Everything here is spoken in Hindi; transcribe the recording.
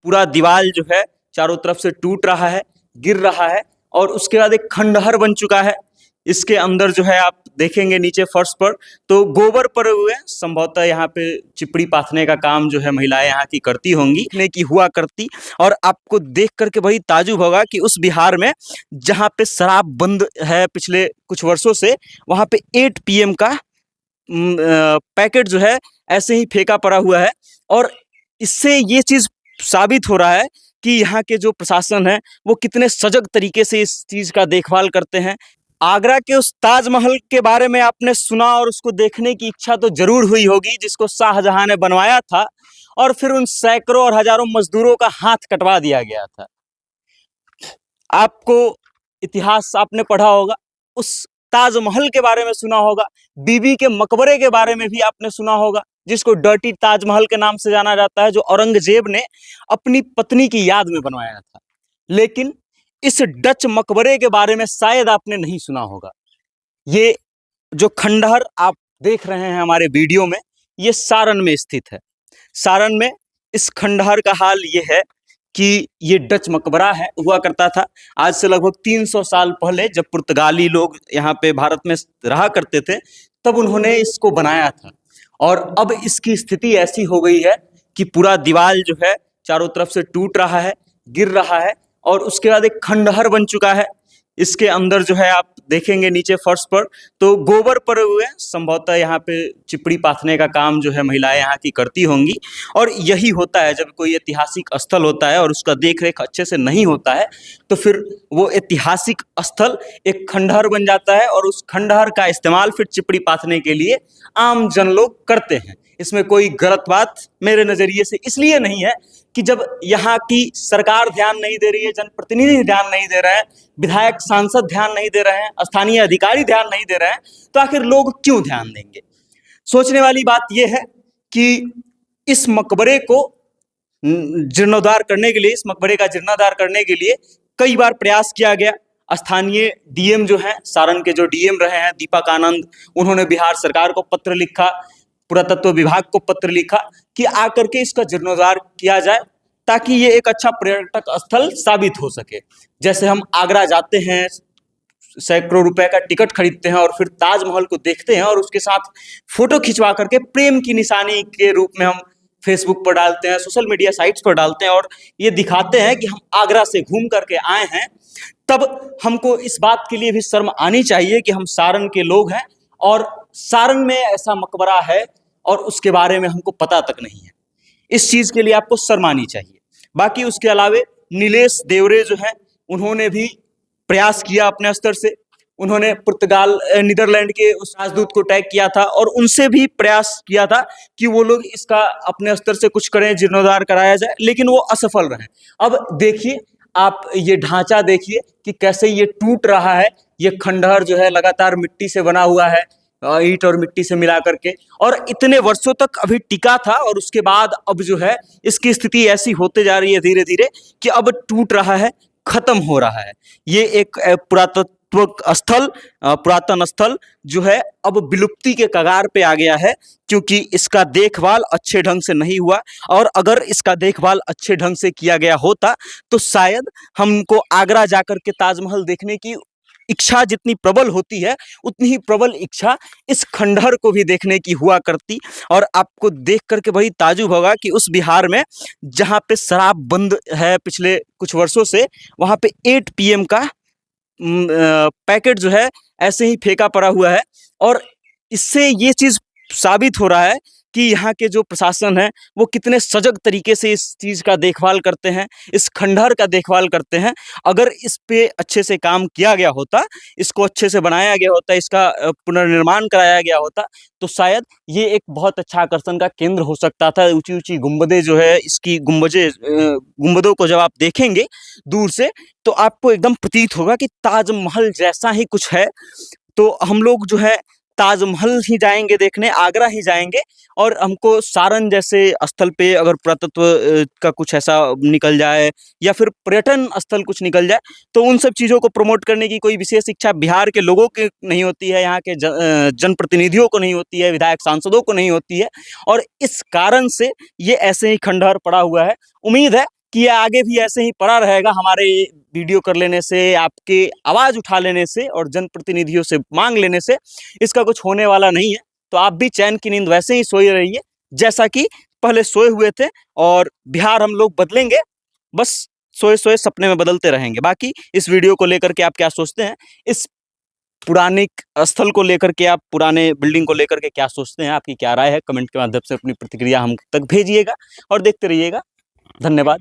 पूरा दीवार जो है चारों तरफ से टूट रहा है, गिर रहा है और उसके बाद एक खंडहर बन चुका है। इसके अंदर जो है आप देखेंगे नीचे फर्श पर तो गोबर पड़े हुए हैं। संभवतः यहाँ पे चिपड़ी पाथने का काम जो है महिलाएं यहाँ की करती होंगी, देखने की हुआ करती। और आपको देख करके भाई ताजुब होगा कि उस बिहार में जहाँ पे शराब बंद है पिछले कुछ वर्षों से, वहाँ पे 8 PM का पैकेट जो है ऐसे ही फेंका पड़ा हुआ है। और इससे ये चीज साबित हो रहा है कि यहाँ के जो प्रशासन है वो कितने सजग तरीके से इस चीज का देखभाल करते हैं। आगरा के उस ताजमहल के बारे में आपने सुना और उसको देखने की इच्छा तो जरूर हुई होगी, जिसको शाहजहां ने बनवाया था और फिर उन सैकड़ों और हजारों मजदूरों का हाथ कटवा दिया गया था। आपको इतिहास आपने पढ़ा होगा, उस ताजमहल के बारे में सुना होगा, बीबी के मकबरे के बारे में भी आपने सुना होगा, जिसको डर्टी ताजमहल के नाम से जाना जाता है, जो औरंगजेब ने अपनी पत्नी की याद में बनवाया था। लेकिन इस डच मकबरे के बारे में शायद आपने नहीं सुना होगा। ये जो खंडहर आप देख रहे हैं हमारे वीडियो में, ये सारण में स्थित है। सारण में इस खंडहर का हाल ये है कि ये डच मकबरा है, हुआ करता था आज से लगभग 300 साल पहले, जब पुर्तगाली लोग यहाँ पे भारत में रहा करते थे, तब उन्होंने इसको बनाया था। और अब इसकी स्थिति ऐसी हो गई है कि पूरा दीवार जो है चारों तरफ से टूट रहा है, गिर रहा है और उसके बाद एक खंडहर बन चुका है। इसके अंदर जो है आप देखेंगे नीचे फर्श पर तो गोबर पड़े हुए हैं। संभवतः यहाँ पे चिपड़ी पाथने का काम जो है महिलाएं यहाँ की करती होंगी। और यही होता है जब कोई ऐतिहासिक स्थल होता है और उसका देख रेख अच्छे से नहीं होता है तो फिर वो ऐतिहासिक स्थल एक खंडहर बन जाता है और उस खंडहर का इस्तेमाल फिर चिपड़ी पाथने के लिए आम जन लोग करते हैं। इसमें कोई गलत बात मेरे नजरिए से इसलिए नहीं है कि जब यहाँ की सरकार ध्यान नहीं दे रही है, जनप्रतिनिधि ध्यान नहीं दे रहे हैं, विधायक सांसद ध्यान नहीं दे रहे हैं, स्थानीय अधिकारी ध्यान नहीं दे रहे हैं, तो आखिर लोग क्यों ध्यान देंगे। सोचने वाली बात यह है कि इस मकबरे को जीर्णोद्धार करने के लिए, इस मकबरे का जीर्णोद्धार करने के लिए कई बार प्रयास किया गया। स्थानीय डीएम जो हैं, सारण के जो डीएम रहे हैं दीपक आनंद, उन्होंने बिहार सरकार को पत्र लिखा, पुरातत्व विभाग को पत्र लिखा कि आकर के इसका जीर्णोद्धार किया जाए ताकि ये एक अच्छा पर्यटक स्थल साबित हो सके। जैसे हम आगरा जाते हैं, सैकड़ों रुपए का टिकट खरीदते हैं और फिर ताजमहल को देखते हैं और उसके साथ फोटो खिंचवा करके प्रेम की निशानी के रूप में हम फेसबुक पर डालते हैं, सोशल मीडिया साइट्स पर डालते हैं और ये दिखाते हैं कि हम आगरा से घूम करके आए हैं, तब हमको इस बात के लिए भी शर्म आनी चाहिए कि हम सारण के लोग हैं और सारण में ऐसा मकबरा है और उसके बारे में हमको पता तक नहीं है। इस चीज के लिए आपको शर्म आनी चाहिए। बाकी उसके अलावे नीलेश देवरे जो हैं, उन्होंने भी प्रयास किया अपने स्तर से। उन्होंने नीदरलैंड के उस राजदूत को टैग किया था और उनसे भी प्रयास किया था कि वो लोग इसका अपने स्तर से कुछ करें, जीर्णोद्धार कराया जाए, लेकिन वो असफल रहे। अब देखिए आप ये ढांचा देखिए कि कैसे ये टूट रहा है। ये खंडहर जो है लगातार मिट्टी से बना हुआ है, ईंट और मिट्टी से मिला करके, और इतने वर्षों तक अभी टिका था और उसके बाद अब जो है इसकी स्थिति ऐसी होते जा रही है धीरे धीरे कि अब टूट रहा है, खत्म हो रहा है। ये एक पुरातन स्थल जो है अब विलुप्ति के कगार पे आ गया है, क्योंकि इसका देखभाल अच्छे ढंग से नहीं हुआ। और अगर इसका देखभाल अच्छे ढंग से किया गया होता तो शायद हमको आगरा जाकर के ताजमहल देखने की इच्छा जितनी प्रबल होती है, उतनी ही प्रबल इच्छा इस खंडहर को भी देखने की हुआ करती। और आपको देख करके बड़ी ताजुब होगा कि उस बिहार में जहाँ पे शराब बंद है पिछले कुछ वर्षों से, वहाँ पे 8 PM का पैकेट जो है ऐसे ही फेंका पड़ा हुआ है। और इससे ये चीज साबित हो रहा है कि यहाँ के जो प्रशासन है वो कितने सजग तरीके से इस चीज का देखभाल करते हैं, इस खंडहर का देखभाल करते हैं। अगर इस पे अच्छे से काम किया गया होता, इसको अच्छे से बनाया गया होता, इसका पुनर्निर्माण कराया गया होता, तो शायद ये एक बहुत अच्छा आकर्षण का केंद्र हो सकता था। ऊंची ऊंची गुंबदें जो है, इसकी गुंबदों को जब आप देखेंगे दूर से तो आपको एकदम प्रतीत होगा कि ताजमहल जैसा ही कुछ है। तो हम लोग जो है ताजमहल ही जाएंगे देखने, आगरा ही जाएंगे, और हमको सारण जैसे स्थल पे अगर पुरातत्व का कुछ ऐसा निकल जाए या फिर पर्यटन स्थल कुछ निकल जाए तो उन सब चीज़ों को प्रमोट करने की कोई विशेष इच्छा बिहार के लोगों की नहीं होती है, यहाँ के जनप्रतिनिधियों को नहीं होती है, विधायक सांसदों को नहीं होती है। और इस कारण से ये ऐसे ही खंडहर पड़ा हुआ है। उम्मीद है कि ये आगे भी ऐसे ही पड़ा रहेगा हमारे वीडियो कर लेने से, आपके आवाज़ उठा लेने से और जनप्रतिनिधियों से मांग लेने से इसका कुछ होने वाला नहीं है। तो आप भी चैन की नींद वैसे ही सोए रहिए जैसा कि पहले सोए हुए थे, और बिहार हम लोग बदलेंगे, बस सोए सोए सपने में बदलते रहेंगे। बाकी इस वीडियो को लेकर के आप क्या सोचते हैं, इस पुरानिक स्थल को लेकर के, आप पुराने बिल्डिंग को लेकर के क्या सोचते हैं, आपकी क्या राय है, कमेंट के माध्यम से अपनी प्रतिक्रिया हम तक भेजिएगा और देखते रहिएगा। धन्यवाद।